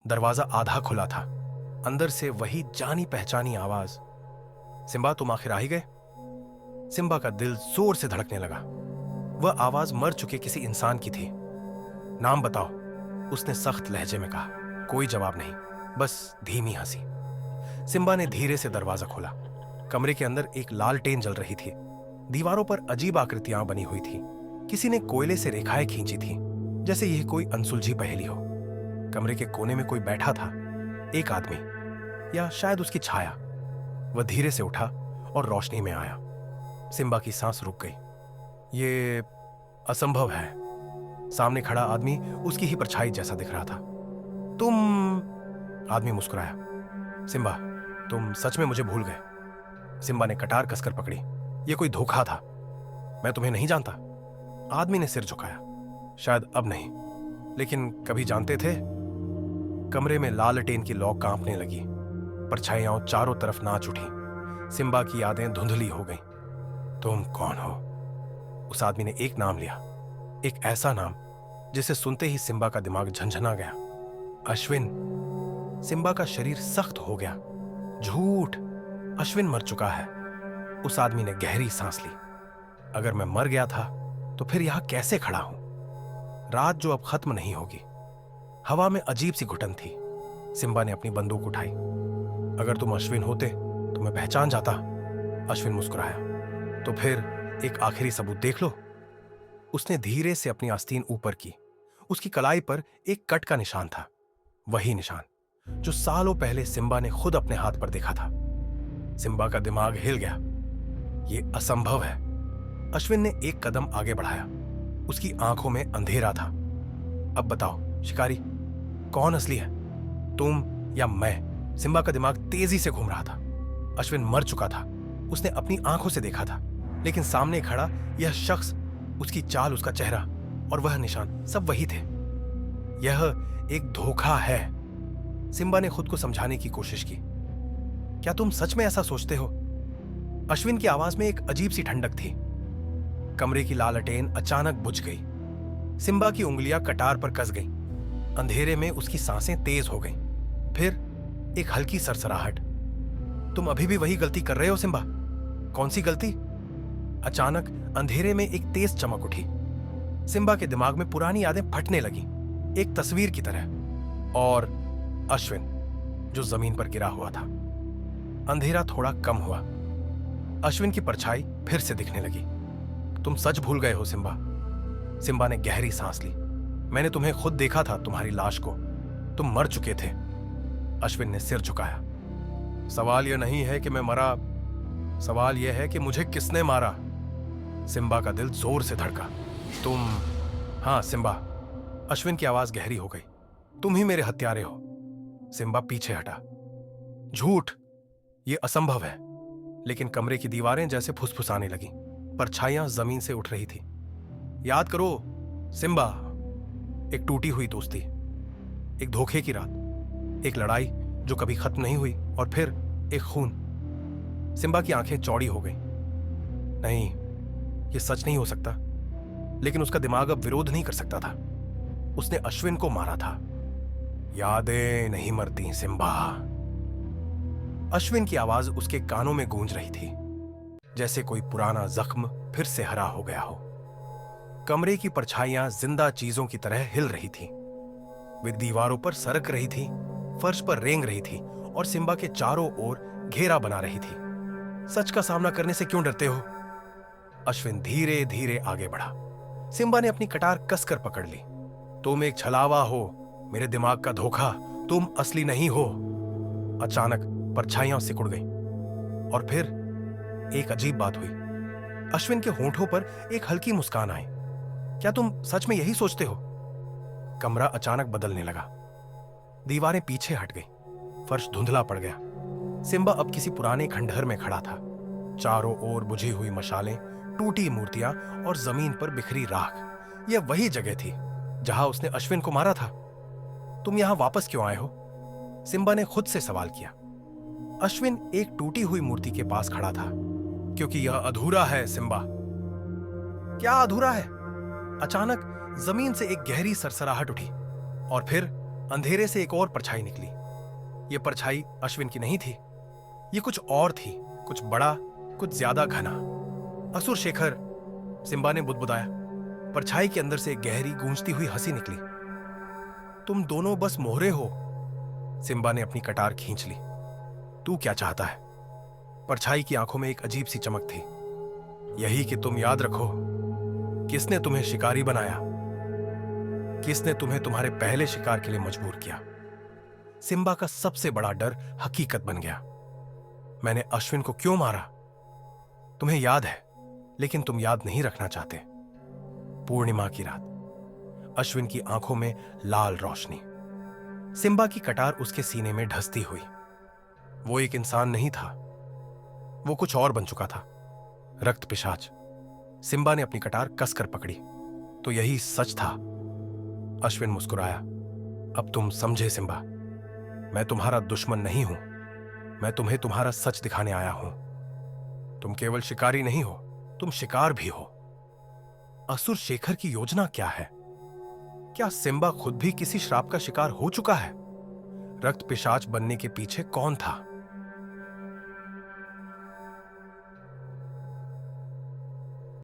दरवाजा आधा खुला था। अंदर से वही जानी पहचानी आवाज, सिम्बा तुम आखिर आ ही गए। सिम्बा का दिल जोर से धड़कने लगा। वह आवाज मर चुके किसी इंसान की थी। नाम बताओ, उसने सख्त लहजे में कहा। कोई जवाब नहीं, बस धीमी हंसी। सिम्बा ने धीरे से दरवाजा खोला। कमरे के अंदर एक लालटेन जल रही थी। दीवारों पर अजीब आकृतियां बनी हुई थी। किसी ने कोयले से रेखाएं खींची थी, जैसे यह कोई अनसुलझी पहेली हो। कमरे के कोने में कोई बैठा था, एक आदमी, या शायद उसकी छाया। वह धीरे से उठा और रोशनी में आया। सिम्बा की सांस रुक गई। ये असंभव है। सामने खड़ा आदमी उसकी ही परछाई जैसा दिख रहा था। तुम? आदमी मुस्कुराया। सिम्बा, तुम सच में मुझे भूल गए। सिम्बा ने कटार कसकर पकड़ी। यह कोई धोखा था। मैं तुम्हें नहीं जानता। आदमी ने सिर झुकाया। शायद अब नहीं, लेकिन कभी जानते थे। कमरे में लालटेन की लौ कांपने लगी। परछाइयां चारों तरफ नाच उठी। सिम्बा की यादें धुंधली हो गईं। तुम कौन हो? उस आदमी ने एक नाम लिया, एक ऐसा नाम जिसे सुनते ही सिम्बा का दिमाग झंझना गया। अश्विन। सिम्बा का शरीर सख्त हो गया। झूठ, अश्विन मर चुका है। उस आदमी ने गहरी सांस ली। अगर मैं मर गया था तो फिर यहां कैसे खड़ा हूं? रात जो अब खत्म नहीं होगी। हवा में अजीब सी घुटन थी। सिम्बा ने अपनी बंदूक उठाई। अगर तुम अश्विन होते तो मैं पहचान जाता। अश्विन मुस्कुराया। तो फिर एक आखिरी सबूत देख लो। उसने धीरे से अपनी आस्तीन ऊपर की। उसकी कलाई पर एक कट का निशान था, वही निशान जो सालों पहले सिम्बा ने खुद अपने हाथ पर देखा था। सिम्बा का दिमाग हिल गया। यह असंभव है। अश्विन ने एक कदम आगे बढ़ाया। उसकी आंखों में अंधेरा था। अब बताओ शिकारी, कौन असली है, तुम या मैं? सिम्बा का दिमाग तेजी से घूम रहा था। अश्विन मर चुका था, उसने अपनी आंखों से देखा था। लेकिन सामने खड़ा यह शख्स, उसकी चाल, उसका चेहरा और वह निशान, सब वही थे। यह एक धोखा है। सिम्बा ने खुद को समझाने की कोशिश की। क्या तुम सच में ऐसा सोचते हो? अश्विन की आवाज में एक अजीब सी ठंडक थी। कमरे की लालटेन अचानक बुझ गई। सिम्बा की उंगलियां कटार पर कस गईं। अंधेरे में उसकी सांसें तेज हो गईं। फिर एक हल्की सरसराहट। तुम अभी भी वही गलती कर रहे हो सिम्बा। कौन सी गलती? अचानक अंधेरे में एक तेज चमक उठी। सिम्बा के दिमाग में पुरानी यादें फटने लगी, एक तस्वीर की तरह। और अश्विन जो जमीन पर गिरा हुआ था। अंधेरा थोड़ा कम हुआ। अश्विन की परछाई फिर से दिखने लगी। तुम सच भूल गए हो सिम्बा। सिम्बा ने गहरी सांस ली। मैंने तुम्हें खुद देखा था, तुम्हारी लाश को। तुम मर चुके थे। अश्विन ने सिर झुकाया। सवाल यह नहीं है कि मैं मरा, सवाल यह है कि मुझे किसने मारा। सिम्बा का दिल जोर से धड़का। तुम? हां सिम्बा। अश्विन की आवाज गहरी हो गई। तुम ही मेरे हत्यारे हो। सिम्बा पीछे हटा। झूठ, यह असंभव है। लेकिन कमरे की दीवारें जैसे फुसफुसाने लगी। परछाइयां जमीन से उठ रही थी। याद करो सिम्बा, एक टूटी हुई दोस्ती, एक धोखे की रात, एक लड़ाई जो कभी खत्म नहीं हुई, और फिर एक खून। सिम्बा की आंखें चौड़ी हो गईं। नहीं, यह सच नहीं हो सकता। लेकिन उसका दिमाग अब विरोध नहीं कर सकता था। उसने अश्विन को मारा था। यादें नहीं मरती सिम्बा। अश्विन की आवाज उसके कानों में गूंज रही थी, जैसे कोई पुराना जख्म फिर से हरा हो गया हो। कमरे की परछाइयां जिंदा चीजों की तरह हिल रही थी। वे दीवारों पर सरक रही थी, फर्श पर रेंग रही थी और सिम्बा के चारों ओर घेरा बना रही थी। सच का सामना करने से क्यों डरते हो? अश्विन धीरे धीरे आगे बढ़ा। सिम्बा ने अपनी कटार कसकर पकड़ ली। तुम एक छलावा हो, मेरे दिमाग का धोखा। तुम असली नहीं हो। अचानक परछाइयां सिकुड़ गईं और फिर एक अजीब बात हुई। अश्विन के होंठों पर एक हल्की मुस्कान आई। क्या तुम सच में यही सोचते हो? कमरा अचानक बदलने लगा। दीवारें पीछे हट गई। फर्श धुंधला पड़ गया। सिम्बा अब किसी पुराने खंडहर में खड़ा था। चारों ओर बुझी हुई मशालें, टूटी मूर्तियां और जमीन पर बिखरी राख। यह वही जगह थी जहां उसने अश्विन को मारा था। तुम यहां वापस क्यों आए हो? सिम्बा ने खुद से सवाल किया। अश्विन एक टूटी हुई मूर्ति के पास खड़ा था। क्योंकि यह अधूरा है सिम्बा। क्या अधूरा है? अचानक जमीन से एक गहरी सरसराहट उठी और फिर अंधेरे से एक और परछाई निकली। ये परछाई अश्विन की नहीं थी, ये कुछ और थी, कुछ बड़ा, कुछ ज्यादा घना। असुर शेखर, सिम्बा ने बुदबुदाया। परछाई के अंदर से एक गहरी गूंजती हुई हंसी निकली। तुम दोनों बस मोहरे हो। सिम्बा ने अपनी कटार खींच ली। तू क्या चाहता है? परछाई की आंखों में एक अजीब सी चमक थी। यही कि तुम याद रखो, किसने तुम्हें शिकारी बनाया, किसने तुम्हें तुम्हारे पहले शिकार के लिए मजबूर किया। सिम्बा का सबसे बड़ा डर हकीकत बन गया। मैंने अश्विन को क्यों मारा? तुम्हें याद है, लेकिन तुम याद नहीं रखना चाहते। पूर्णिमा की रात, अश्विन की आंखों में लाल रोशनी। सिम्बा की कटार उसके सीने में ढसती हुई। वो एक इंसान नहीं था, वो कुछ और बन चुका था, रक्त पिशाच। सिम्बा ने अपनी कटार कसकर पकड़ी। तो यही सच था। अश्विन मुस्कुराया। अब तुम समझे सिम्बा, मैं तुम्हारा दुश्मन नहीं हूं, मैं तुम्हें तुम्हारा सच दिखाने आया हूं। तुम केवल शिकारी नहीं हो, तुम शिकार भी हो। असुर शेखर की योजना क्या है? क्या सिम्बा खुद भी किसी श्राप का शिकार हो चुका है? रक्त पिशाच बनने के पीछे कौन था?